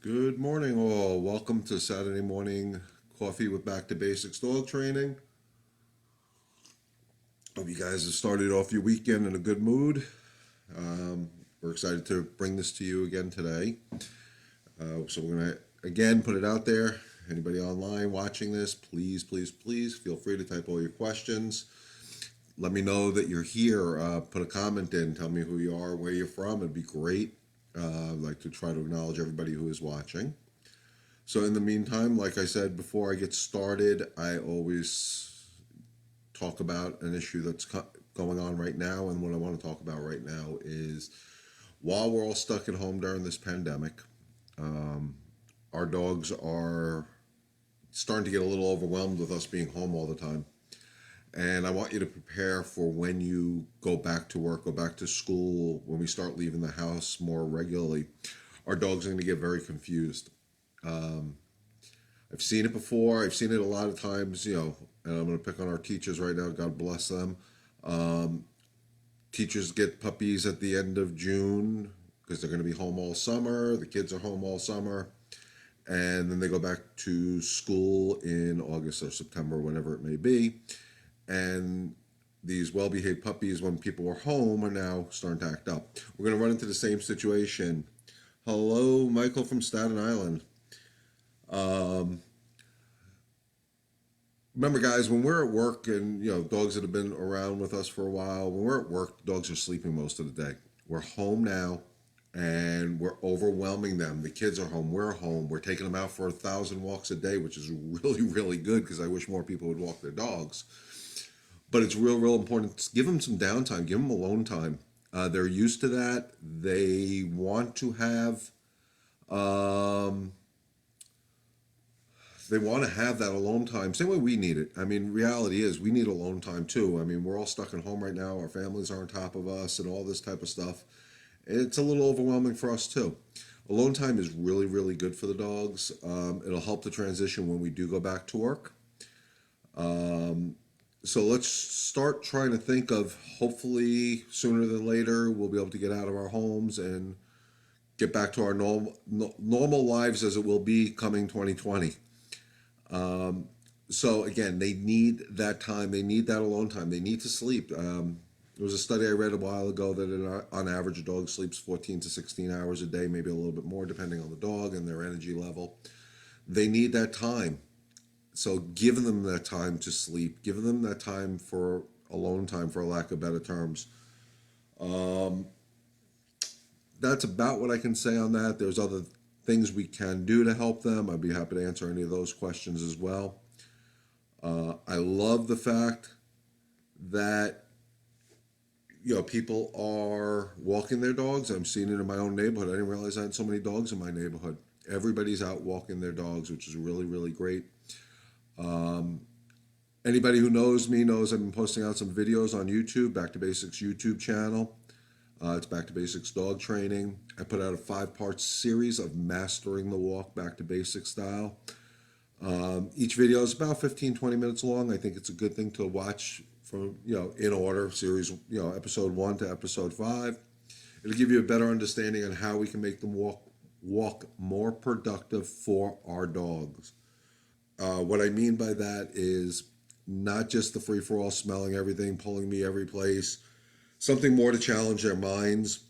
Good morning, all. Welcome to Saturday morning coffee with Back to Basics dog training. Hope you guys have started off your weekend in a good mood. We're excited to bring this to you again today. So we're gonna again put it out there. Anybody online watching this, please, please, please feel free to type all your questions. Let me know that you're here. Put a comment in. Tell me who you are, where you're from. It'd be great. I'd like to try to acknowledge everybody who is watching. So in the meantime, like I said before I get started, I always talk about an issue that's going on right now. And what I want to talk about right now is while we're all stuck at home during this pandemic, our dogs are starting to get a little overwhelmed with us being home all the time. And I want you to prepare for when you go back to work, go back to school, when we start leaving the house more regularly. Our dogs are going to get very confused. I've seen it before. I've seen it a lot of times, and I'm going to pick on our teachers right now. God bless them. Teachers get puppies at the end of June because they're going to be home all summer. The kids are home all summer. And then they go back to school in August or September, whenever it may be. And these well behaved puppies, when people are home, are now starting to act up. We're going to run into the same situation. Hello, Michael from Staten Island. Remember, guys, when we're at work and, dogs that have been around with us for a while, when we're at work, dogs are sleeping most of the day. We're home now and we're overwhelming them. The kids are home. We're home. We're taking them out for 1,000 walks a day, which is really, really good because I wish more people would walk their dogs. But it's real, real important. Give them some downtime. Give them alone time. They're used to that. They want to have um, they want to have that alone time, same way we need it. I mean, reality is we need alone time too. I mean, we're all stuck at home right now. Our families are on top of us and all this type of stuff. It's a little overwhelming for us too. Alone time is really, really good for the dogs. It'll help the transition when we do go back to work. So let's start trying to think of, hopefully sooner than later, we'll be able to get out of our homes and get back to our normal lives as it will be coming 2020. So again, they need that time. They need that alone time. They need to sleep. There was a study I read a while ago that on average a dog sleeps 14 to 16 hours a day, maybe a little bit more depending on the dog and their energy level. They need that time. So giving them that time to sleep, giving them that time for alone time, for lack of better terms. That's about what I can say on that. There's other things we can do to help them. I'd be happy to answer any of those questions as well. I love the fact that people are walking their dogs. I'm seeing it in my own neighborhood. I didn't realize I had so many dogs in my neighborhood. Everybody's out walking their dogs, which is really, really great. Anybody who knows me knows I've been posting out some videos on YouTube, Back to Basics YouTube channel. It's Back to Basics Dog Training. I put out a 5-part series of mastering the walk back to basic style. Each video is about 15, 20 minutes long. I think it's a good thing to watch from, in order, series, episode 1 to episode 5. It'll give you a better understanding on how we can make them walk more productive for our dogs. What I mean by that is not just the free-for-all, smelling everything, pulling me every place, something more to challenge their minds,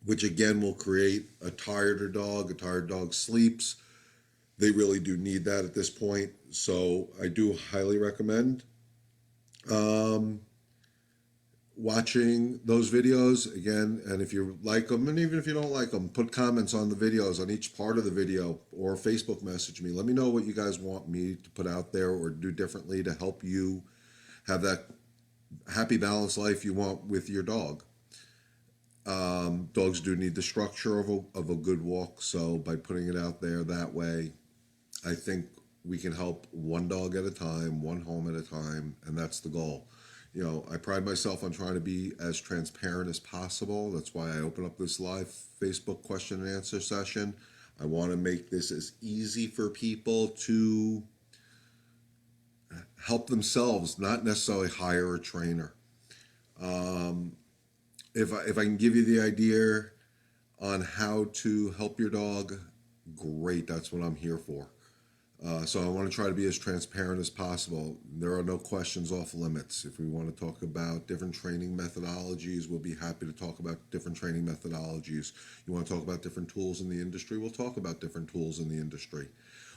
which again will create a tireder dog. A tired dog sleeps. They really do need that at this point. So I do highly recommend watching those videos again. And if you like them, and even if you don't like them, put comments on the videos, on each part of the video, or Facebook message me. Let me know what you guys want me to put out there or do differently to help you have that happy, balanced life you want with your dog. Dogs do need the structure of a good walk. So by putting it out there that way, I think we can help one dog at a time, one home at a time, and that's the goal. I pride myself on trying to be as transparent as possible. That's why I open up this live Facebook question and answer session. I want to make this as easy for people to help themselves, not necessarily hire a trainer. If I can give you the idea on how to help your dog great. That's what I'm here for. So I want to try to be as transparent as possible. There are no questions off limits. If we want to talk about different training methodologies, we'll be happy to talk about different training methodologies. You want to talk about different tools in the industry, we'll talk about different tools in the industry.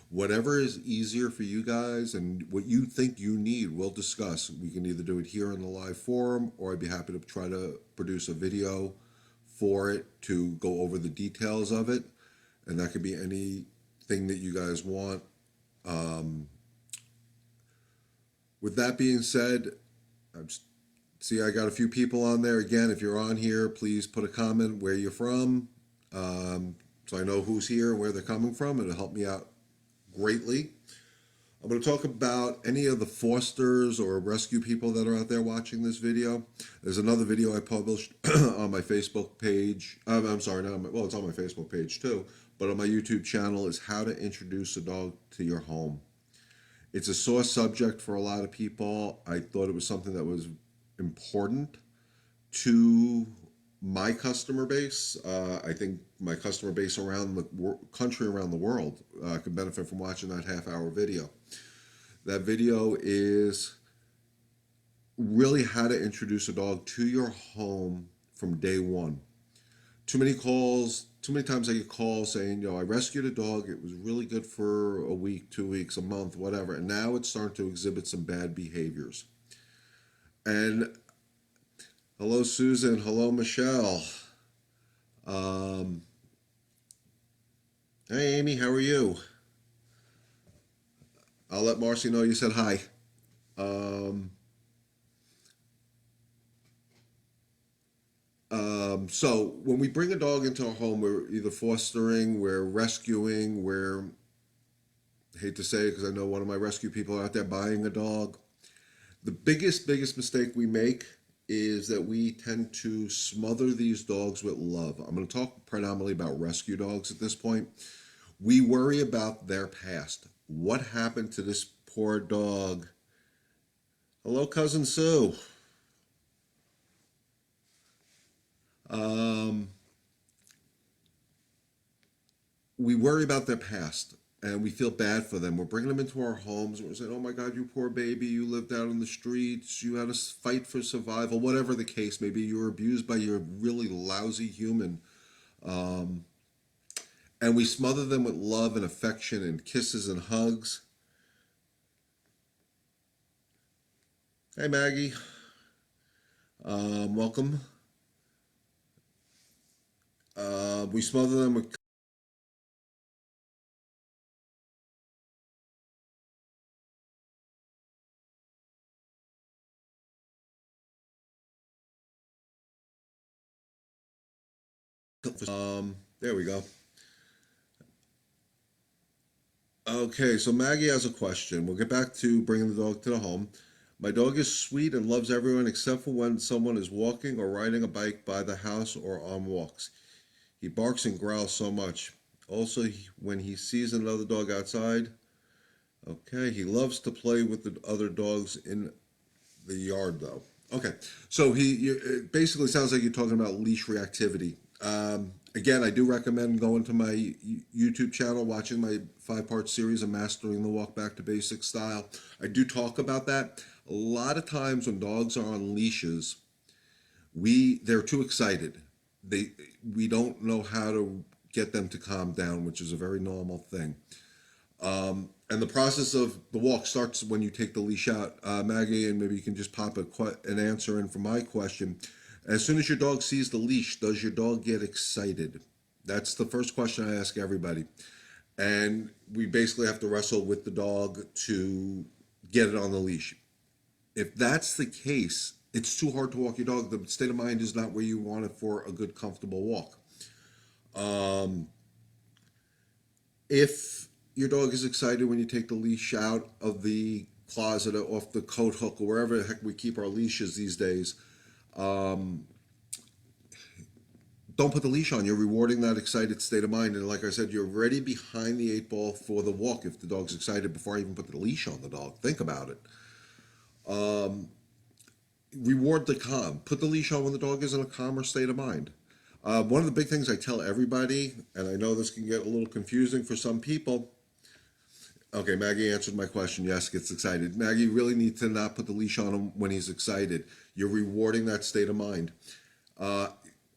Whatever is easier for you guys and what you think you need, we'll discuss. We can either do it here in the live forum, or I'd be happy to try to produce a video for it to go over the details of it. And that could be anything that you guys want. With that being said, see, I got a few people on there. Again, if you're on here, please put a comment where you're from, so I know who's here, where they're coming from. It'll help me out greatly. I'm going to talk about any of the fosters or rescue people that are out there watching this video. There's another video I published on my Facebook page. I'm sorry, well, it's on my Facebook page too, but on my YouTube channel, is how to introduce a dog to your home. It's a sore subject for a lot of people. I thought it was something that was important to my customer base. I think my customer base around the country, around the world, could benefit from watching that half-hour video. That video is really how to introduce a dog to your home from day one. Too many times I get calls saying, I rescued a dog. It was really good for a week, 2 weeks, a month, whatever. And now it's starting to exhibit some bad behaviors. And hello, Susan. Hello, Michelle. Hey, Amy, how are you? I'll let Marcy know you said hi. So when we bring a dog into our home, we're either fostering, we're rescuing, I hate to say it because I know one of my rescue people out there buying a dog. The biggest mistake we make is that we tend to smother these dogs with love. I'm going to talk predominantly about rescue dogs at this point. We worry about their past. What happened to this poor dog? Hello, Cousin Sue. We worry about their past and we feel bad for them. We're bringing them into our homes and we're saying, oh my God, you poor baby, you lived out on the streets, you had to fight for survival, whatever the case may be. You were abused by your really lousy human. And we smother them with love and affection and kisses and hugs. Hey, Maggie. Welcome. We smother them with there we go. Okay, so Maggie has a question. We'll get back to bringing the dog to the home. My dog is sweet and loves everyone except for when someone is walking or riding a bike by the house or on walks. He barks and growls so much. Also, when he sees another dog outside, okay, he loves to play with the other dogs in the yard, though. Okay, so it basically sounds like you're talking about leash reactivity. Again, I do recommend going to my YouTube channel, watching my 5-part series of Mastering the Walk Back to Basics style. I do talk about that. A lot of times when dogs are on leashes, they're too excited. We don't know how to get them to calm down, which is a very normal thing. And the process of the walk starts when you take the leash out. Maggie, and maybe you can just pop an answer in for my question. As soon as your dog sees the leash, does your dog get excited? That's the first question I ask everybody. And we basically have to wrestle with the dog to get it on the leash. If that's the case, it's too hard to walk your dog. The state of mind is not where you want it for a good, comfortable walk. If your dog is excited when you take the leash out of the closet or off the coat hook or wherever the heck we keep our leashes these days, don't put the leash on. You're rewarding that excited state of mind. And like I said, you're already behind the 8 ball for the walk if the dog's excited before I even put the leash on the dog. Think about it. Reward the calm. Put the leash on when the dog is in a calmer state of mind. One of the big things I tell everybody, and I know this can get a little confusing for some people. Okay, Maggie answered my question. Yes, gets excited. Maggie, you really need to not put the leash on him when he's excited. You're rewarding that state of mind. Uh,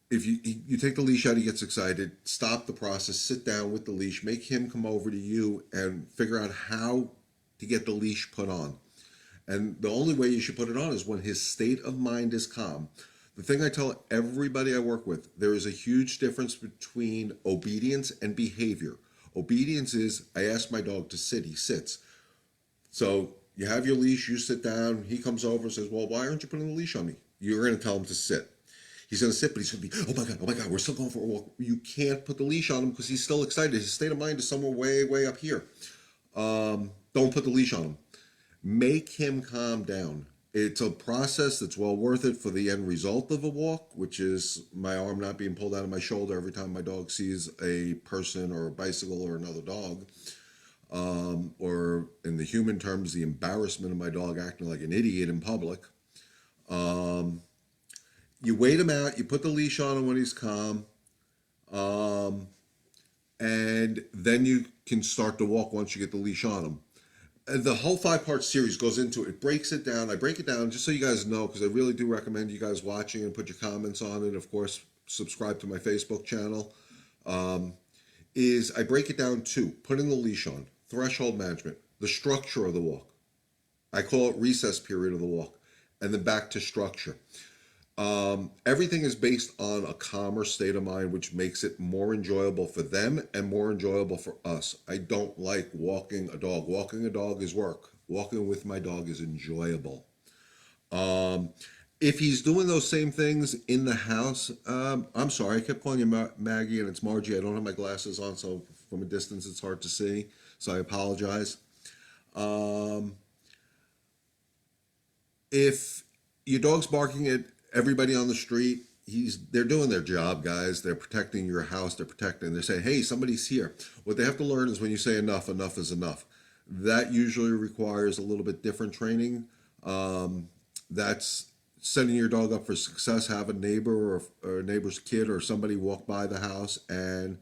if you take the leash out, he gets excited. Stop the process. Sit down with the leash. Make him come over to you and figure out how to get the leash put on. And the only way you should put it on is when his state of mind is calm. The thing I tell everybody I work with, there is a huge difference between obedience and behavior. Obedience is I ask my dog to sit, he sits. So you have your leash, you sit down, he comes over and says, well, why aren't you putting the leash on me? You're going to tell him to sit. He's going to sit, but he's going to be, oh my God, we're still going for a walk. You can't put the leash on him because he's still excited. His state of mind is somewhere way up here. Don't put the leash on him. Make him calm down. It's a process that's well worth it for the end result of a walk, which is my arm not being pulled out of my shoulder every time my dog sees a person or a bicycle or another dog. Or in the human terms, the embarrassment of my dog acting like an idiot in public. You wait him out, you put the leash on him when he's calm, and then you can start to walk once you get the leash on him. The whole 5-part series goes into it. It breaks it down. I break it down just so you guys know, because I really do recommend you guys watching and put your comments on it. Of course, subscribe to my Facebook channel. Is I break it down to putting the leash on, threshold management, the structure of the walk. I call it recess period of the walk, and then back to structure. Everything is based on a calmer state of mind, which makes it more enjoyable for them and more enjoyable for us. I don't like walking a dog. Walking a dog is work. Walking with my dog is enjoyable. If he's doing those same things in the house, I'm sorry, I kept calling you Maggie and it's Margie. I don't have my glasses on, so from a distance it's hard to see. So I apologize. If your dog's barking at everybody on the street, they're doing their job, guys. They're protecting your house. They're saying, hey, somebody's here. What they have to learn is when you say enough, enough is enough. That usually requires a little bit different training. That's setting your dog up for success. Have a neighbor or a neighbor's kid or somebody walk by the house and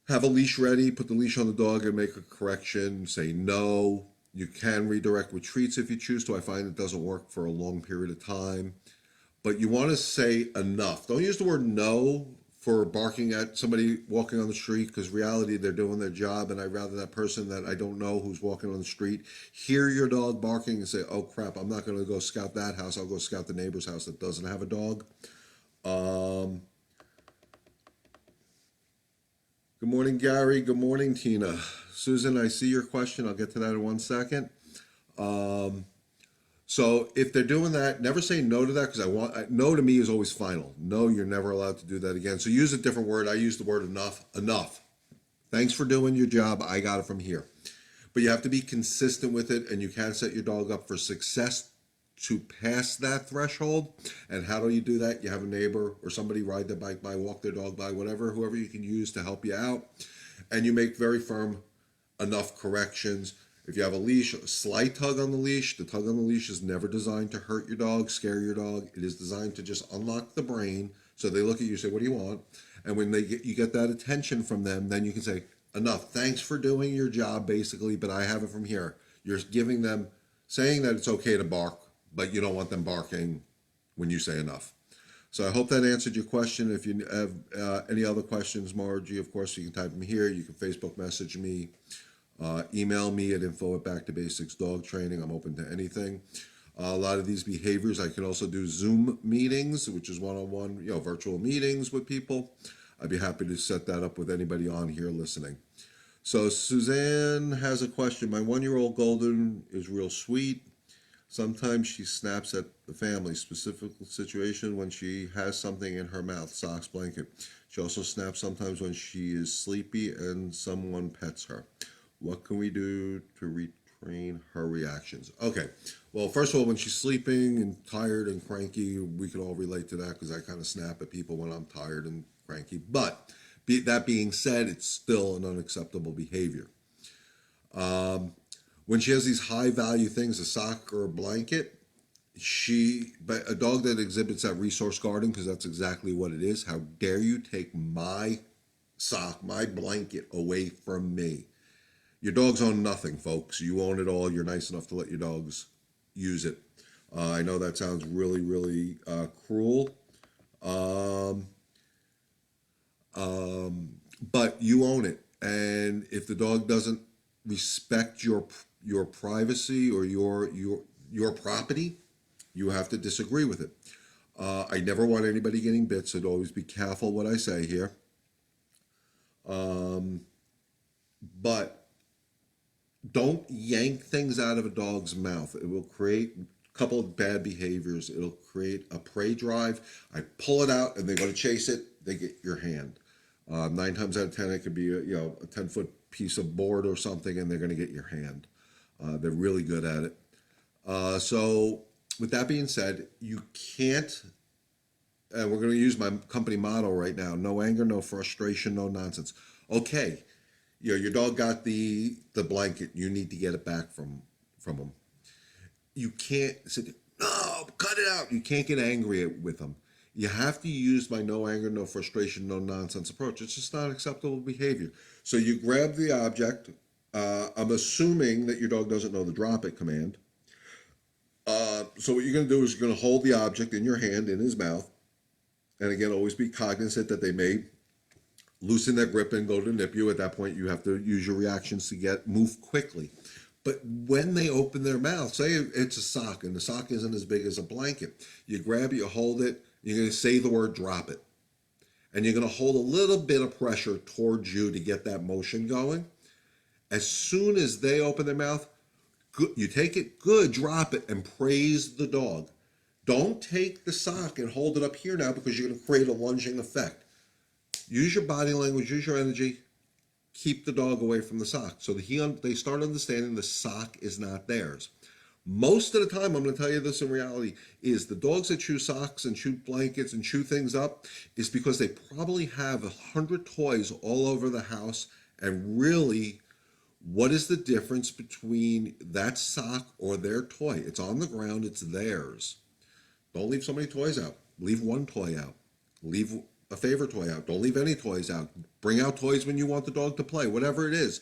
have a leash ready, put the leash on the dog and make a correction, say no. You can redirect with treats if you choose to. I find it doesn't work for a long period of time. But you want to say enough. Don't use the word no for barking at somebody walking on the street, because reality, they're doing their job, and I'd rather that person that I don't know who's walking on the street hear your dog barking and say, oh crap, I'm not going to go scout that house. I'll go scout the neighbor's house that doesn't have a dog. Good morning, Gary. Good morning, Tina. Susan, I see your question. I'll get to that in 1 second. So if they're doing that, never say no to that, because no to me is always final. No, you're never allowed to do that again. So use a different word. I use the word enough. Enough. Thanks for doing your job. I got it from here. But you have to be consistent with it, and you can set your dog up for success to pass that threshold. And how do you do that? You have a neighbor or somebody ride their bike by, walk their dog by, whoever you can use to help you out. And you make very firm enough corrections. If you have a leash, a slight tug on the leash, the tug on the leash is never designed to hurt your dog, scare your dog. It is designed to just unlock the brain. So they look at you and say, what do you want? And when you get that attention from them, then you can say, enough. Thanks for doing your job, basically, but I have it from here. You're giving them, saying that it's okay to bark, but you don't want them barking when you say enough. So I hope that answered your question. If you have any other questions, Margie, of course, you can type them here. You can Facebook message me. Email me at info@backtobasicsdogtraining. I'm open to anything. A lot of these behaviors, I can also do Zoom meetings, which is one-on-one, virtual meetings with people. I'd be happy to set that up with anybody on here listening. So Suzanne has a question. My 1-year-old Golden is real sweet. Sometimes she snaps at the family, specific situation when she has something in her mouth, socks, blanket. She also snaps sometimes when she is sleepy and someone pets her. What can we do to retrain her reactions? Okay, well, first of all, when she's sleeping and tired and cranky, we can all relate to that, because I kind of snap at people when I'm tired and cranky. But that being said, it's still an unacceptable behavior. When she has these high value things, a sock or a blanket, But a dog that exhibits that resource guarding, because that's exactly what it is. How dare you take my sock, my blanket away from me? Your dogs own nothing, folks. You own it all. You're nice enough to let your dogs use it. I know that sounds really, really cruel, um, but you own it. And if the dog doesn't respect your privacy or your property, you have to disagree with it. I never want anybody getting bit, so always be careful what I say here. But don't yank things out of a dog's mouth. It will create a couple of bad behaviors. It'll create a prey drive. I pull it out and they go to chase it. They get your hand. 9 times out of 10, it could be a 10-foot piece of board or something, and they're going to get your hand. They're really good at it. So, with that being said, you can't. And we're going to use my company motto right now: no anger, no frustration, no nonsense. Okay, your dog got the blanket. You need to get it back from him. You can't say, no, cut it out. You can't get angry with them. You have to use my no anger, no frustration, no nonsense approach. It's just not acceptable behavior. So you grab the object. I'm assuming that your dog doesn't know the drop it command. So what you're going to do is you're going to hold the object in your hand, in his mouth. And again, always be cognizant that they may loosen their grip and go to nip you. At that point, you have to use your reactions to move quickly. But when they open their mouth, say it's a sock and the sock isn't as big as a blanket, you grab it, you hold it, you're going to say the word drop it. And you're going to hold a little bit of pressure towards you to get that motion going. As soon as they open their mouth, good, you take it, good, drop it, and praise the dog. Don't take the sock and hold it up here now because you're going to create a lunging effect. Use your body language, use your energy, keep the dog away from the sock. So they start understanding the sock is not theirs. Most of the time, I'm going to tell you this in reality, is the dogs that chew socks and chew blankets and chew things up is because they probably have 100 toys all over the house. And really, what is the difference between that sock or their toy? It's on the ground, it's theirs. Don't leave so many toys out. Leave one toy out. Leave a favorite toy out. Don't leave any toys out. Bring out toys when you want the dog to play, whatever it is.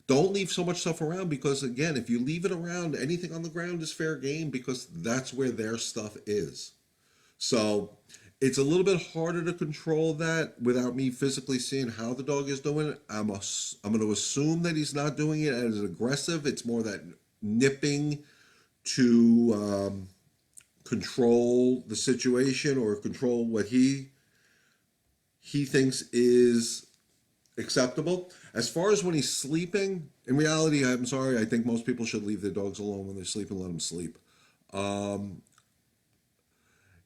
Don't leave so much stuff around because, again, if you leave it around, anything on the ground is fair game because that's where their stuff is. So it's a little bit harder to control that without me physically seeing how the dog is doing it. I'm going to assume that he's not doing it as aggressive. It's more that nipping to control the situation or control what he thinks is acceptable. As far as when he's sleeping, in reality, I'm sorry, I think most people should leave their dogs alone when they sleep and let them sleep.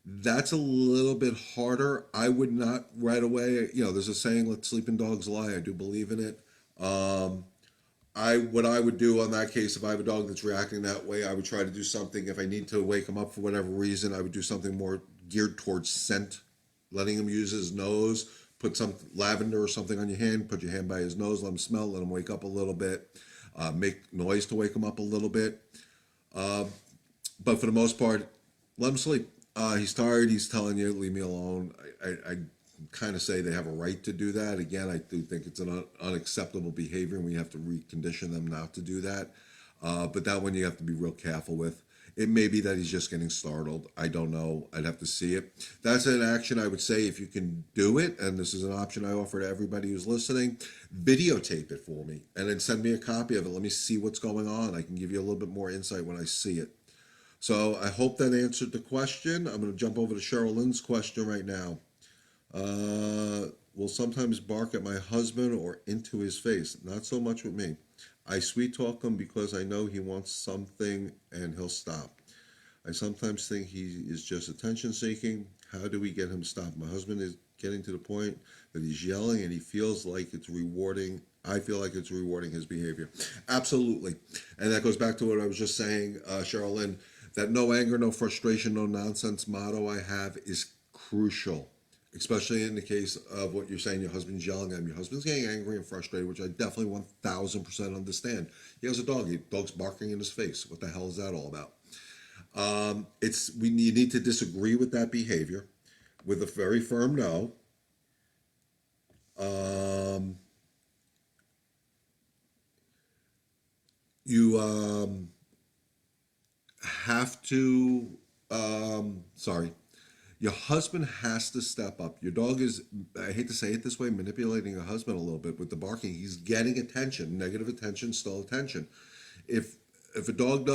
That's a little bit harder. I would not right away, there's a saying, let sleeping dogs lie. I do believe in it. What I would do on that case, if I have a dog that's reacting that way, I would try to do something. If I need to wake him up for whatever reason, I would do something more geared towards scent, letting him use his nose. Put some lavender or something on your hand. Put your hand by his nose. Let him smell. Let him wake up a little bit. Make noise to wake him up a little bit. But for the most part, let him sleep. He's tired. He's telling you, leave me alone. I kind of say they have a right to do that. Again, I do think it's an unacceptable behavior, and we have to recondition them not to do that. But that one you have to be real careful with. It may be that he's just getting startled. I don't know. I'd have to see it. That's an action I would say if you can do it, and this is an option I offer to everybody who's listening, videotape it for me and then send me a copy of it. Let me see what's going on. I can give you a little bit more insight when I see it. So I hope that answered the question. I'm going to jump over to Cheryl Lynn's question right now. Will sometimes bark at my husband or into his face. Not so much with me. I sweet talk him because I know he wants something and he'll stop. I sometimes think he is just attention seeking. How do we get him stopped? My husband is getting to the point that he's yelling and he feels like it's rewarding. I feel like it's rewarding his behavior. Absolutely. And that goes back to what I was just saying, Cheryl Lynn, that no anger, no frustration, no nonsense motto I have is crucial. Especially in the case of what you're saying, your husband's yelling at him. Your husband's getting angry and frustrated, which I definitely 1000% understand. He has a dog. The dog's barking in his face. What the hell is that all about? You need to disagree with that behavior with a very firm no. Um, you have to, sorry, your husband has to step up. Your dog is, I hate to say it this way, manipulating your husband a little bit with the barking. He's getting attention. Negative attention, still attention. If if a dog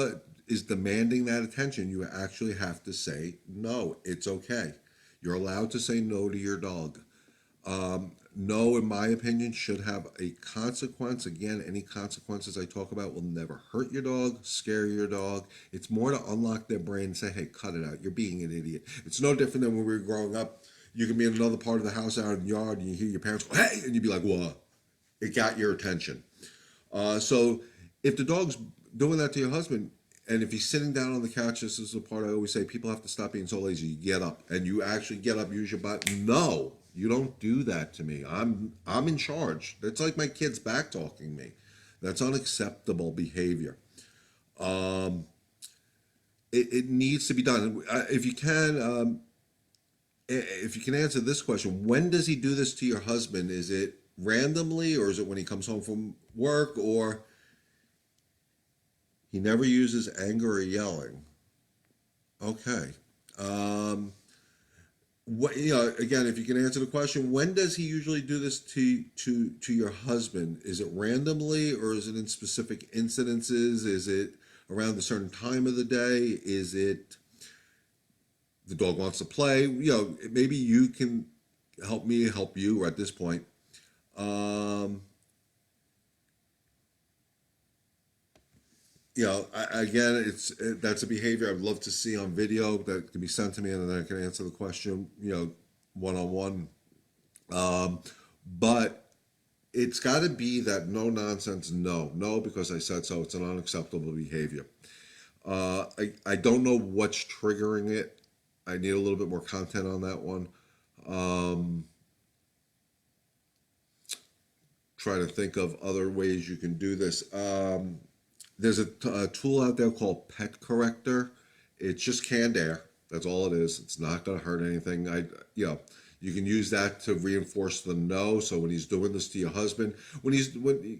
is demanding that attention, you actually have to say no. It's okay. You're allowed to say no to your dog. No, in my opinion, should have a consequence. Again, any consequences I talk about will never hurt your dog, scare your dog. It's more to unlock their brain and say, hey, cut it out. You're being an idiot. It's no different than when we were growing up. You can be in another part of the house out in the yard and you hear your parents go, hey, and you'd be like, what? It got your attention. So if the dog's doing that to your husband, and if he's sitting down on the couch, this is the part I always say: people have to stop being so lazy. You get up, and you actually get up, use your butt. No, you don't do that to me. I'm in charge. That's like my kids back talking me. That's unacceptable behavior. Um, it needs to be done. If you can answer this question, when does he do this to your husband? Is it randomly, or is it when he comes home from work, or he never uses anger or yelling? Okay. Um, again, if you can answer the question, when does he usually do this to your husband? Is it randomly, or is it in specific incidences? Is it around a certain time of the day? Is it the dog wants to play? Maybe you can help me help you at this point. Um, Again, that's a behavior I'd love to see on video that can be sent to me, and then I can answer the question, one on one. But it's got to be that no nonsense, no, because I said so. It's an unacceptable behavior. I don't know what's triggering it. I need a little bit more content on that one. Um, Try to think of other ways you can do this. There's a tool out there called Pet Corrector. It's just canned air. That's all it is. It's not going to hurt anything. You can use that to reinforce the no. So when he's doing this to your husband,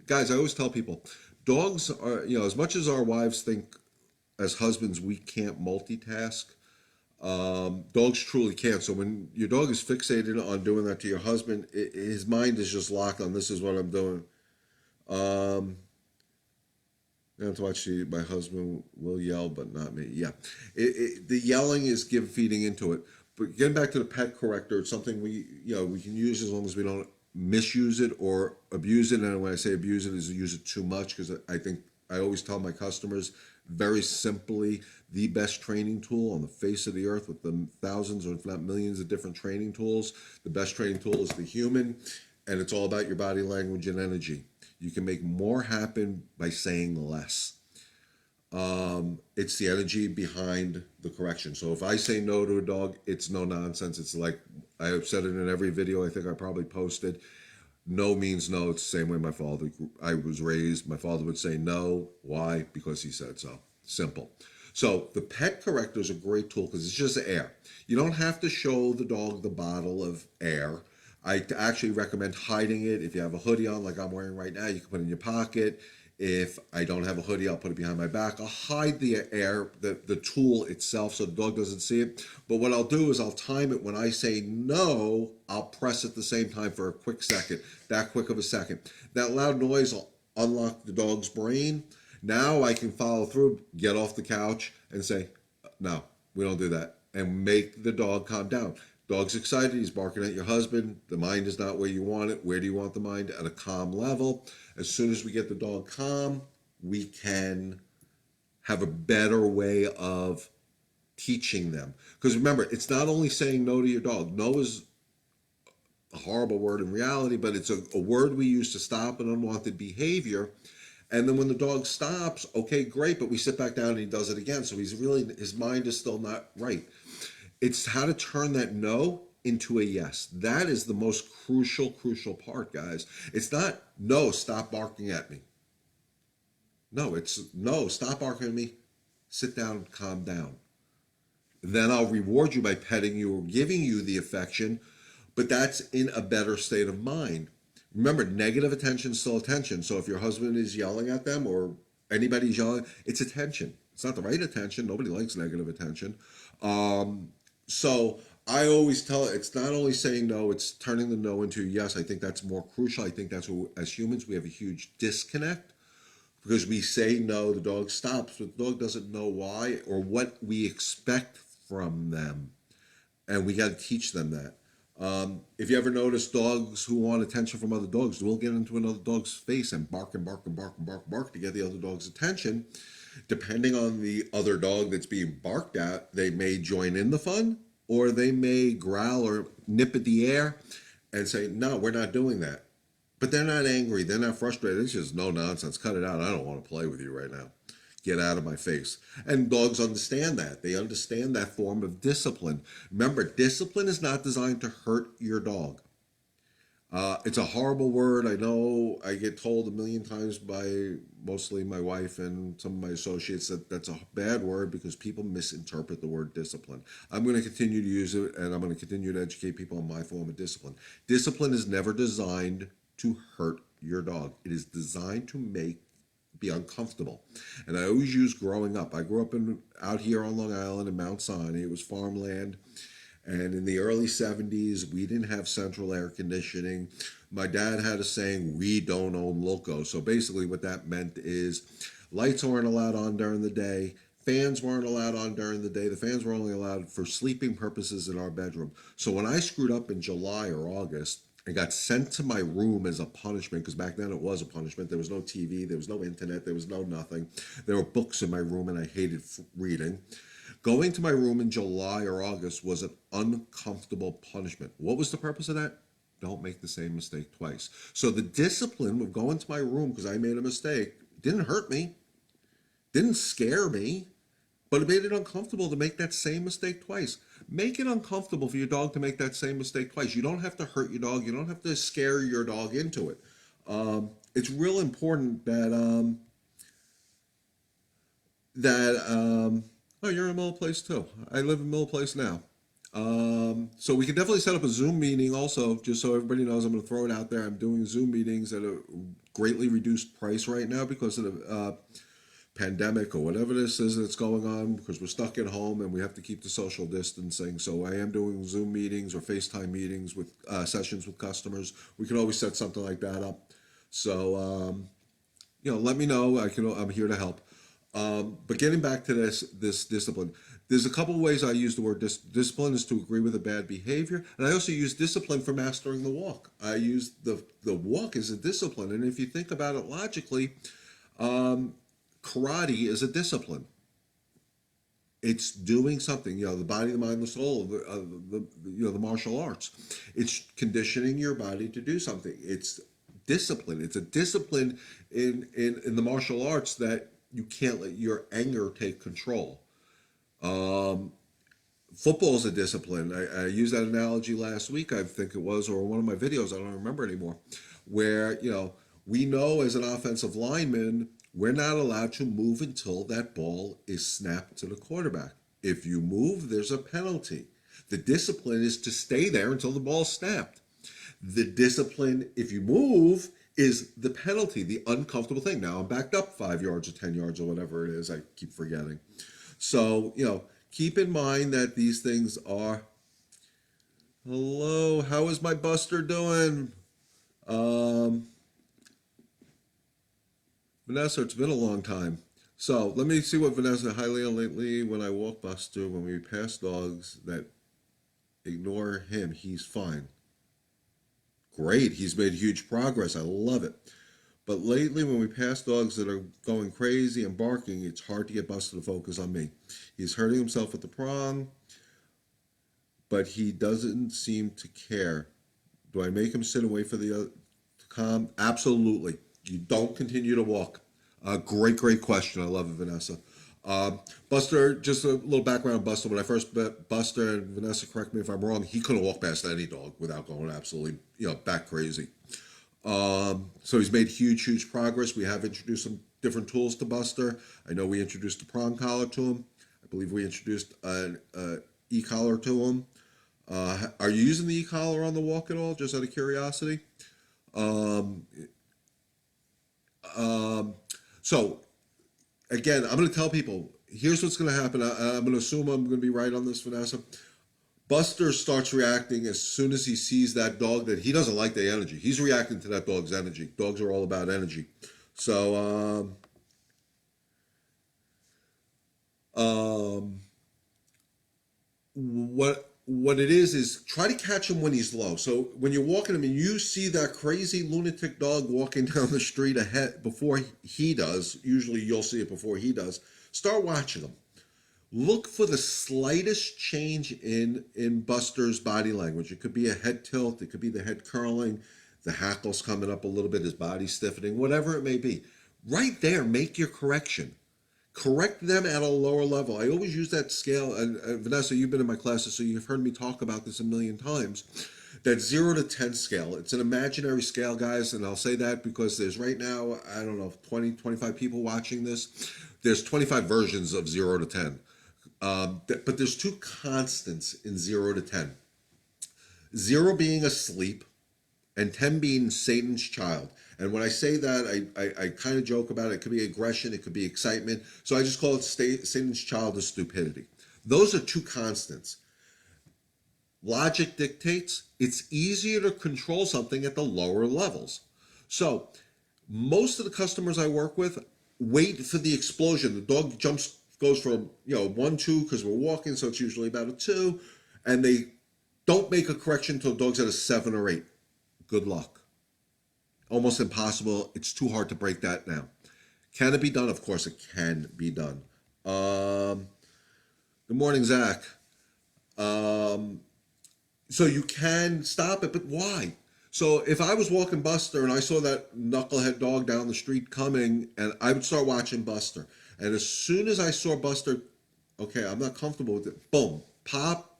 guys, I always tell people, dogs are, as much as our wives think as husbands we can't multitask, dogs truly can. So when your dog is fixated on doing that to your husband, his mind is just locked on this is what I'm doing. Um, Not to watch my husband will yell, but not me. Yeah, the yelling is feeding into it. But getting back to the pet corrector, it's something we can use as long as we don't misuse it or abuse it. And when I say abuse it, is use it too much, because I think I always tell my customers very simply, the best training tool on the face of the earth, with the thousands or if not millions of different training tools, the best training tool is the human, and it's all about your body language and energy. You can make more happen by saying less. It's the energy behind the correction. So if I say no to a dog, it's no nonsense. It's like I've said it in every video I think I probably posted. No means no. It's the same way I was raised. My father would say no. Why? Because he said so. Simple. So the pet corrector is a great tool because it's just air. You don't have to show the dog the bottle of air. I actually recommend hiding it. If you have a hoodie on, like I'm wearing right now, you can put it in your pocket. If I don't have a hoodie, I'll put it behind my back. I'll hide the air, the tool itself, so the dog doesn't see it. But what I'll do is I'll time it. When I say no, I'll press at the same time for a quick second, that quick of a second. That loud noise will unlock the dog's brain. Now I can follow through, get off the couch, and say, no, we don't do that, and make the dog calm down. Dog's excited. He's barking at your husband. The mind is not where you want it. Where do you want the mind? At a calm level. As soon as we get the dog calm, we can have a better way of teaching them. Because remember, it's not only saying no to your dog. No is a horrible word in reality, but it's a word we use to stop an unwanted behavior. And then when the dog stops, okay, great, but we sit back down and he does it again. So his mind is still not right. It's how to turn that no into a yes. That is the most crucial part, guys. It's not no, stop barking at me. No, it's no, stop barking at me. Sit down, calm down. Then I'll reward you by petting you or giving you the affection, but that's in a better state of mind. Remember, negative attention is still attention. So if your husband is yelling at them or anybody's yelling, it's attention. It's not the right attention. Nobody likes negative attention. So I always tell it, it's not only saying no, it's turning the no into yes. I think that's more crucial. I think that's what, as humans, we have a huge disconnect because we say no, the dog stops, but the dog doesn't know why or what we expect from them. And we got to teach them that. If you ever notice dogs who want attention from other dogs, will get into another dog's face and bark and bark and bark and bark and bark to get the other dog's attention. Depending on the other dog that's being barked at, they may join in the fun or they may growl or nip at the air and say, no, we're not doing that. But they're not angry. They're not frustrated. It's just no nonsense. Cut it out. I don't want to play with you right now. Get out of my face. And dogs understand that. They understand that form of discipline. Remember, discipline is not designed to hurt your dog. It's a horrible word. I know I get told a million times by mostly my wife and some of my associates that that's a bad word because people misinterpret the word discipline. I'm going to continue to use it and I'm going to continue to educate people on my form of discipline. Discipline is never designed to hurt your dog. It is designed to be uncomfortable. And I always use growing up. I grew up out here on Long Island in Mount Sinai. It was farmland. And in the early 70s, we didn't have central air conditioning. My dad had a saying, we don't own loco. So basically what that meant is lights weren't allowed on during the day. Fans weren't allowed on during the day. The fans were only allowed for sleeping purposes in our bedroom. So when I screwed up in July or August and got sent to my room as a punishment, because back then it was a punishment. There was no TV, there was no internet, there was no nothing. There were books in my room and I hated reading. Going to my room in July or August was an uncomfortable punishment. What was the purpose of that? Don't make the same mistake twice. So the discipline of going to my room because I made a mistake didn't hurt me, didn't scare me, but it made it uncomfortable to make that same mistake twice. Make it uncomfortable for your dog to make that same mistake twice. You don't have to hurt your dog. You don't have to scare your dog into it. It's real important that oh, you're in Middle Place too. I live in Middle Place now. So we can definitely set up a Zoom meeting also, just so everybody knows. I'm going to throw it out there. I'm doing Zoom meetings at a greatly reduced price right now because of the pandemic or whatever this is that's going on because we're stuck at home and we have to keep the social distancing. So I am doing Zoom meetings or FaceTime meetings with sessions with customers. We can always set something like that up. So, let me know. I'm here to help. But getting back to this discipline, there's a couple of ways I use the word discipline is to agree with a bad behavior, and I also use discipline for mastering the walk. I use the walk as a discipline, and if you think about it logically, karate is a discipline. It's doing something, the body, the mind, the soul, the martial arts. It's conditioning your body to do something. It's discipline. It's a discipline in the martial arts that you can't let your anger take control. Football is a discipline. I used that analogy last week, I think it was, or one of my videos, I don't remember anymore, where, we know as an offensive lineman, we're not allowed to move until that ball is snapped to the quarterback. If you move, there's a penalty. The discipline is to stay there until the ball's snapped. The discipline, if you move, is the penalty, the uncomfortable thing. Now I'm backed up 5 yards or 10 yards or whatever it is. I keep forgetting. So, keep in mind that these things are, hello, how is my Buster doing? Vanessa, it's been a long time. So let me see what Vanessa, hi Leon, lately when I walk Buster, when we pass dogs that ignore him, he's fine. Great, he's made huge progress. I love it. But lately, when we pass dogs that are going crazy and barking, it's hard to get Buster to focus on me. He's hurting himself with the prong, but he doesn't seem to care. Do I make him sit and wait for the other to calm? Absolutely. You don't continue to walk. Great question. I love it, Vanessa. Buster, just a little background on Buster. When I first met Buster, and Vanessa, correct me if I'm wrong, he couldn't walk past any dog without going absolutely, bat crazy. So he's made huge progress. We have introduced some different tools to Buster. I know we introduced the prong collar to him. I believe we introduced an e-collar to him. Are you using the e-collar on the walk at all, just out of curiosity? Um, um, so, again, I'm going to tell people, here's what's going to happen. I'm going to assume I'm going to be right on this, Vanessa. Buster starts reacting as soon as he sees that dog that he doesn't like the energy. He's reacting to that dog's energy. Dogs are all about energy. So, um, what it is try to catch him when he's low. So when you're walking him and you see that crazy lunatic dog walking down the street ahead before he does, usually you'll see it before he does. Start watching him. Look for the slightest change in Buster's body language. It could be a head tilt, it could be the head curling, the hackles coming up a little bit, his body stiffening, whatever it may be. Right there, make your correction. Correct them at a lower level. I always use that scale, and Vanessa, you've been in my classes, so you've heard me talk about this a million times. That 0 to 10 scale. It's an imaginary scale, guys, and I'll say that because there's right now, I don't know, 20, 25 people watching this. There's 25 versions of 0 to 10. But there's two constants in 0 to 10. 0 being asleep, and 10 being Satan's child. And when I say that, I kind of joke about it. It could be aggression, it could be excitement. So I just call it Satan's child of stupidity. Those are two constants. Logic dictates it's easier to control something at the lower levels. So most of the customers I work with wait for the explosion. The dog goes from 1, 2 because we're walking, so it's usually about a 2, and they don't make a correction until the dog's at a 7 or 8. Good luck. Almost impossible. It's too hard to break that now. Can it be done? Of course it can be done. Good morning, Zach. So you can stop it, but why? So if I was walking Buster and I saw that knucklehead dog down the street coming, and I would start watching Buster. And as soon as I saw Buster, okay, I'm not comfortable with it. Boom, pop.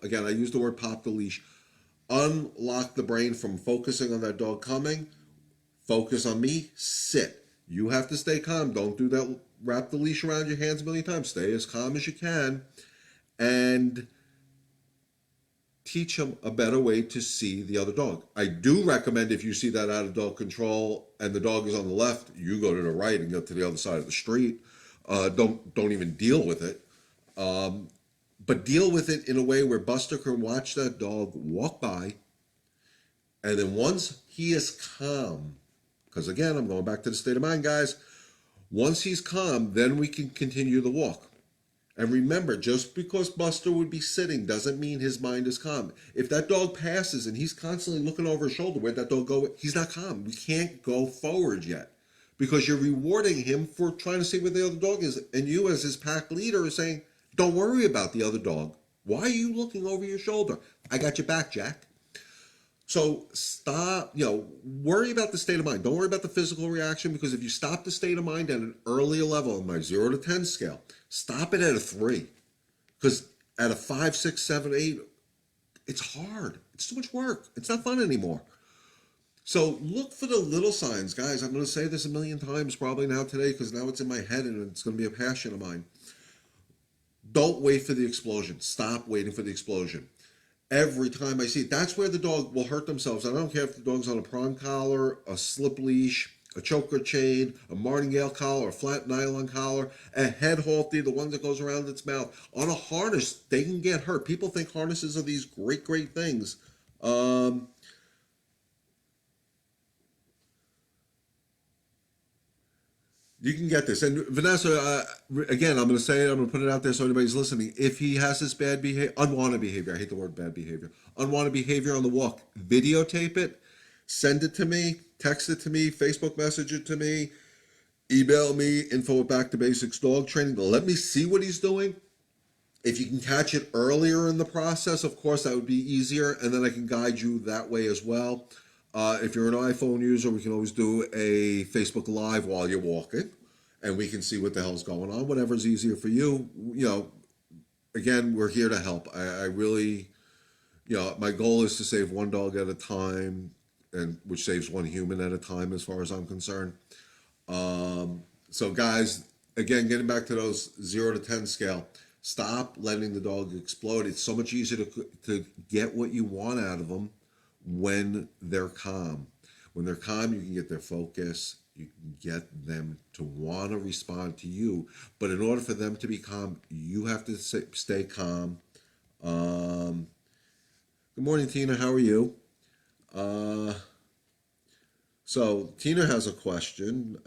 Again, I use the word pop the leash. Unlock the brain from focusing on that dog coming. Focus on me. Sit. You have to stay calm. Don't do that. Wrap the leash around your hands a million times. Stay as calm as you can. And teach him a better way to see the other dog. I do recommend if you see that out of dog control and the dog is on the left, you go to the right and go to the other side of the street. Don't even deal with it. But deal with it in a way where Buster can watch that dog walk by. And then once he is calm, because again, I'm going back to the state of mind, guys. Once he's calm, then we can continue the walk. And remember, just because Buster would be sitting doesn't mean his mind is calm. If that dog passes and he's constantly looking over his shoulder, where'd that dog go? He's not calm. We can't go forward yet because you're rewarding him for trying to see where the other dog is. And you, as his pack leader, is saying, don't worry about the other dog. Why are you looking over your shoulder? I got your back, Jack. So stop, worry about the state of mind. Don't worry about the physical reaction, because if you stop the state of mind at an earlier level on my 0 to 10 scale, stop it at a 3. Because at a 5, 6, 7, 8, it's hard. It's too much work. It's not fun anymore. So look for the little signs, guys. I'm going to say this a million times probably now today because now it's in my head and it's going to be a passion of mine. Don't wait for the explosion. Stop waiting for the explosion. Every time I see it, that's where the dog will hurt themselves. I don't care if the dog's on a prong collar, a slip leash, a choker chain, a martingale collar, a flat nylon collar, a head halter, the one that goes around its mouth. On a harness, they can get hurt. People think harnesses are these great, great things. You can get this. And Vanessa, again, I'm going to say it, I'm going to put it out there so anybody's listening. If he has this bad behavior, unwanted behavior, I hate the word bad behavior, unwanted behavior on the walk, videotape it, send it to me, text it to me, Facebook message it to me, email me, info at Back to Basics Dog Training. Let me see what he's doing. If you can catch it earlier in the process, of course, that would be easier, and then I can guide you that way as well. If you're an iPhone user, we can always do a Facebook Live while you're walking, and we can see what the hell's going on. Whatever's easier for you. Again, we're here to help. I really, my goal is to save one dog at a time, and which saves one human at a time, as far as I'm concerned. So, guys, again, getting back to those 0 to 10 scale. Stop letting the dog explode. It's so much easier to get what you want out of them when they're calm. When they're calm, you can get their focus. You can get them to want to respond to you. But in order for them to be calm, you have to stay calm. Um, Good morning, Tina. How are you? Uh, so Tina has a question.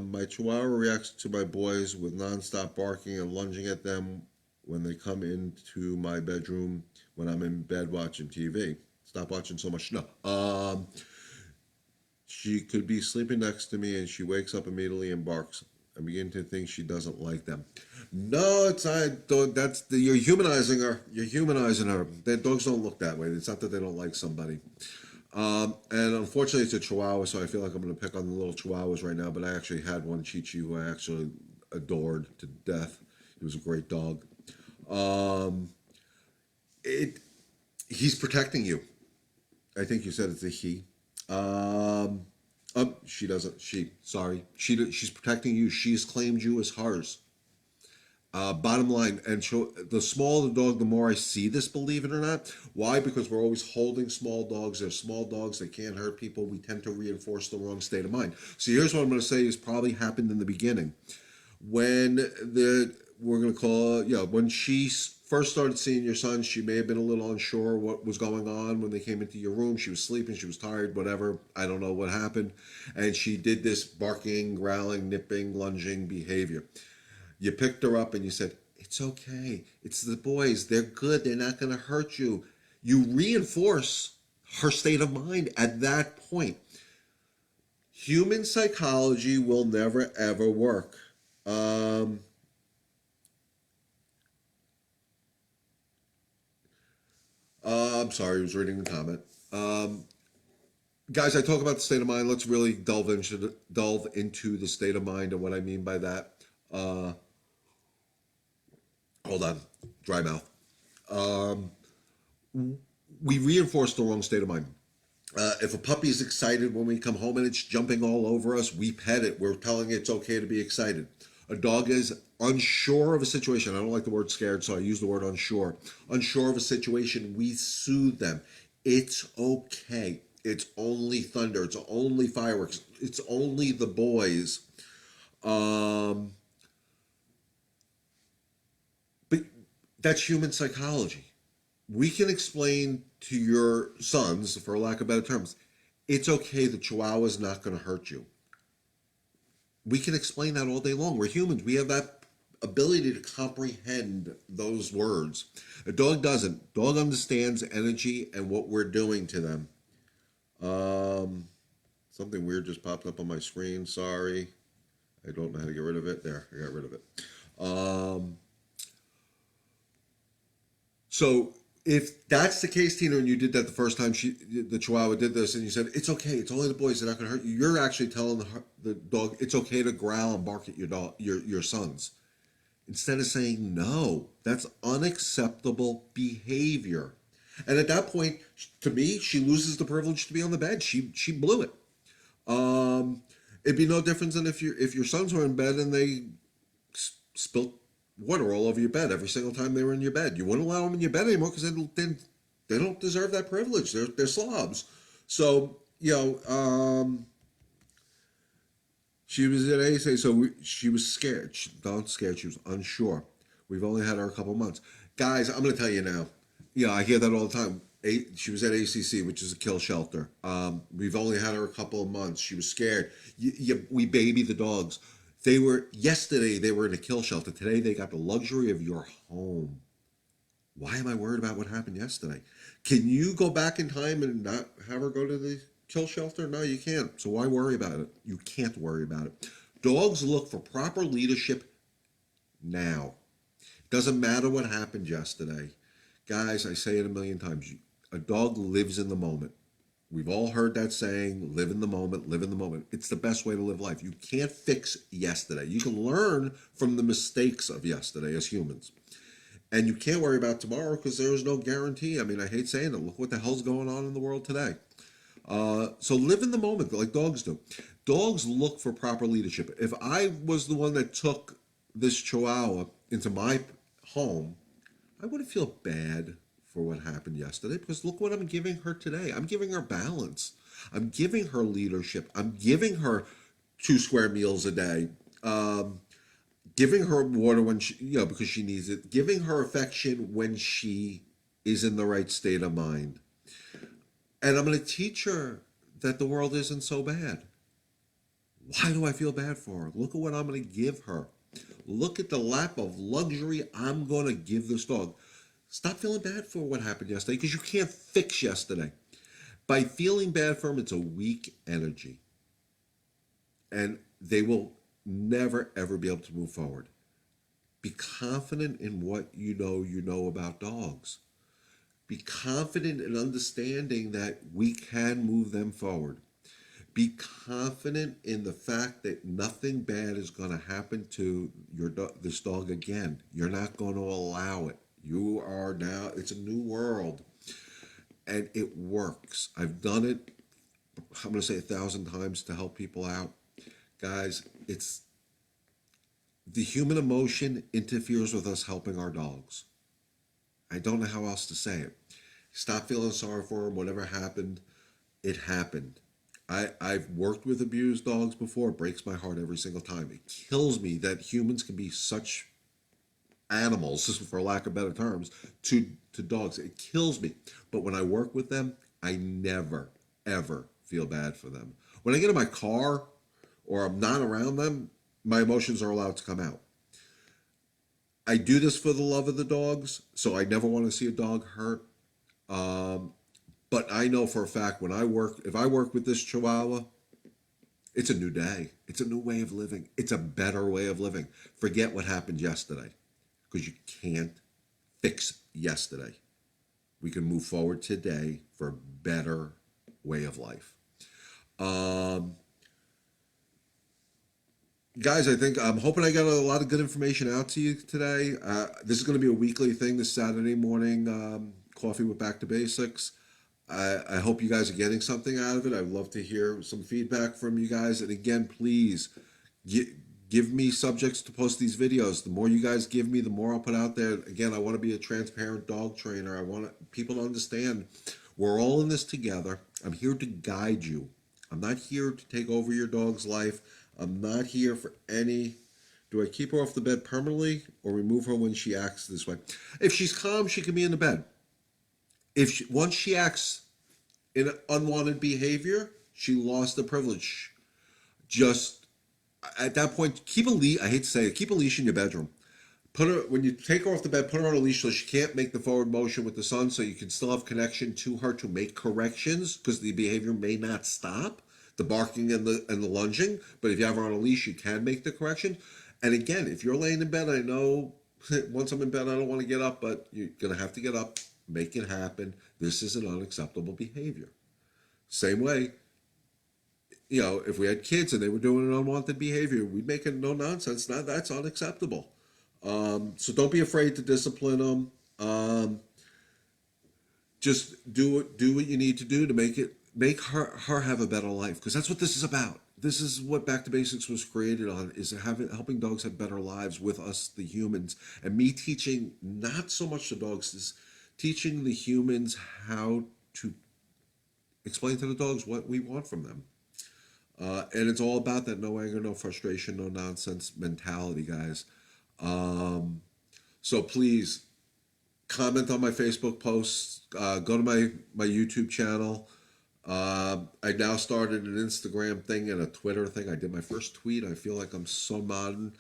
My Chihuahua reacts to my boys with nonstop barking and lunging at them when they come into my bedroom when I'm in bed watching TV. Stop watching so much. No. She could be sleeping next to me and she wakes up immediately and barks. I begin to think she doesn't like them. No, it's I don't. You're humanizing her. You're humanizing her. Their dogs don't look that way. It's not that they don't like somebody. And unfortunately, it's a Chihuahua, so I feel like I'm going to pick on the little Chihuahuas right now. But I actually had one Chi Chi who I actually adored to death. He was a great dog. Um, it He's protecting you. I think you said it's a he. Um, she doesn't. She's protecting you. She's claimed you as hers. Bottom line, and the smaller the dog, the more I see this, believe it or not. Why? Because we're always holding small dogs. They're small dogs. They can't hurt people. We tend to reinforce the wrong state of mind. So here's what I'm going to say is probably happened in the beginning. When we're going to call, when she first started seeing your son, she may have been a little unsure what was going on when they came into your room. She was sleeping, she was tired, whatever. I don't know what happened. And she did this barking, growling, nipping, lunging behavior. You picked her up and you said, it's okay. It's the boys. They're good. They're not going to hurt you. You reinforce her state of mind at that point. Human psychology will never, ever work. I'm sorry, I was reading the comment. Guys, I talk about the state of mind. Let's really delve into the state of mind and what I mean by that. Uh, Hold on, dry mouth. Um, we reinforce the wrong state of mind. If a puppy is excited when we come home and it's jumping all over us, we pet it. We're telling it it's okay to be excited. A dog is unsure of a situation. I don't like the word scared, so I use the word unsure. Unsure of a situation, we soothe them. It's okay. It's only thunder. It's only fireworks. It's only the boys. Um, but that's human psychology. We can explain to your sons, for lack of better terms, it's okay, the Chihuahua's not going to hurt you. We can explain that all day long. We're humans. We have that ability to comprehend those words. A dog doesn't. Dog understands energy and what we're doing to them. Um, Something weird just popped up on my screen. Sorry. I don't know how to get rid of it. There, I got rid of it. Um, so if that's the case, Tina, and you did that the first time the Chihuahua did this, and you said it's okay, it's only the boys, they're not going to hurt you. You're actually telling the dog it's okay to growl and bark at your sons, instead of saying no. That's unacceptable behavior. And at that point, to me, she loses the privilege to be on the bed. She blew it. Um, it'd be no different than if your sons were in bed and they spilt water all over your bed every single time they were in your bed. You wouldn't allow them in your bed anymore because they don't deserve that privilege. They're slobs. So she was at ASA, so she was scared. Not scared. She was unsure. We've only had her a couple months. Guys, I'm going to tell you now. I hear that all the time. She was at ACC, which is a kill shelter. We've only had her a couple of months. She was scared. We baby the dogs. Yesterday they were in a kill shelter. Today they got the luxury of your home. Why am I worried about what happened yesterday? Can you go back in time and not have her go to the kill shelter? No, you can't. So why worry about it? You can't worry about it. Dogs look for proper leadership now. Doesn't matter what happened yesterday. Guys, I say it a million times. A dog lives in the moment. We've all heard that saying, live in the moment, live in the moment. It's the best way to live life. You can't fix yesterday. You can learn from the mistakes of yesterday as humans. And you can't worry about tomorrow because there is no guarantee. I mean, I hate saying it. Look what the hell's going on in the world today. So live in the moment like dogs do. Dogs look for proper leadership. If I was the one that took this Chihuahua into my home, I wouldn't feel bad for what happened yesterday because look what I'm giving her today. I'm giving her balance. I'm giving her leadership. I'm giving her 2 square meals a day. Giving her water when she, because she needs it. Giving her affection when she is in the right state of mind. And I'm going to teach her that the world isn't so bad. Why do I feel bad for her? Look at what I'm going to give her. Look at the lap of luxury I'm going to give this dog. Stop feeling bad for what happened yesterday because you can't fix yesterday. By feeling bad for them, it's a weak energy. And they will never, ever be able to move forward. Be confident in what you know about dogs. Be confident in understanding that we can move them forward. Be confident in the fact that nothing bad is going to happen to this dog again. You're not going to allow it. You are now, it's a new world. And it works. I've done it, I'm going to say 1,000 times to help people out. Guys, it's the human emotion interferes with us helping our dogs. I don't know how else to say it. Stop feeling sorry for them. Whatever happened, it happened. I've worked with abused dogs before. It breaks my heart every single time. It kills me that humans can be such animals, for lack of better terms, to dogs. It kills me. But when I work with them, I never, ever feel bad for them. When I get in my car or I'm not around them, my emotions are allowed to come out. I do this for the love of the dogs, so I never want to see a dog hurt. But I know for a fact if I work with this Chihuahua, it's a new day. It's a new way of living. It's a better way of living. Forget what happened yesterday because you can't fix yesterday. We can move forward today for a better way of life. Guys, I'm hoping I got a lot of good information out to you today. This is going to be a weekly thing this Saturday morning, Coffee with Back to Basics. I hope you guys are getting something out of it. I'd love to hear some feedback from you guys. And again, please give me subjects to post these videos. The more you guys give me, the more I'll put out there. Again, I want to be a transparent dog trainer. I want people to understand we're all in this together. I'm here to guide you. I'm not here to take over your dog's life. I'm not here for any... Do I keep her off the bed permanently or remove her when she acts this way? If she's calm, she can be in the bed. Once she acts in unwanted behavior, she lost the privilege. Just at that point, keep a leash. I hate to say it, keep a leash in your bedroom. Put her when you take her off the bed. Put her on a leash so she can't make the forward motion with the son, so you can still have connection to her to make corrections because the behavior may not stop, the barking and the lunging. But if you have her on a leash, you can make the correction. And again, if you're laying in bed, I know once I'm in bed, I don't want to get up, but you're gonna have to get up. Make it happen. This is an unacceptable behavior. Same way, if we had kids and they were doing an unwanted behavior, we'd make it no nonsense. Now that's unacceptable. So don't be afraid to discipline them. Just do what you need to do to make her have a better life, because that's what this is about. This is what Back to Basics was created on, is helping dogs have better lives with us, the humans, and me teaching not so much the dogs, is teaching the humans how to explain to the dogs what we want from them. And it's all about that no anger, no frustration, no nonsense mentality, guys. So please comment on my Facebook posts. Go to my YouTube channel. I now started an Instagram thing and a Twitter thing. I did my first tweet. I feel like I'm so modern.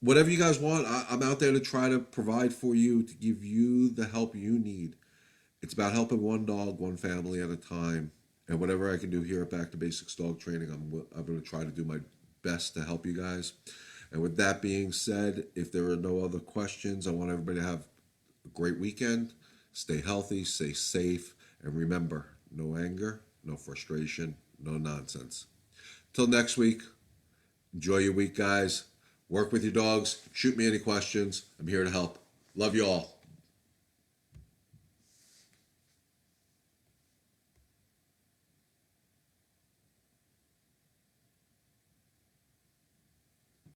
Whatever you guys want, I'm out there to try to provide for you, to give you the help you need. It's about helping one dog, one family at a time. And whatever I can do here at Back to Basics Dog Training, I'm going to try to do my best to help you guys. And with that being said, if there are no other questions, I want everybody to have a great weekend. Stay healthy, stay safe, and remember, no anger, no frustration, no nonsense. Till next week, enjoy your week, guys. Work with your dogs. Shoot me any questions. I'm here to help. Love you all.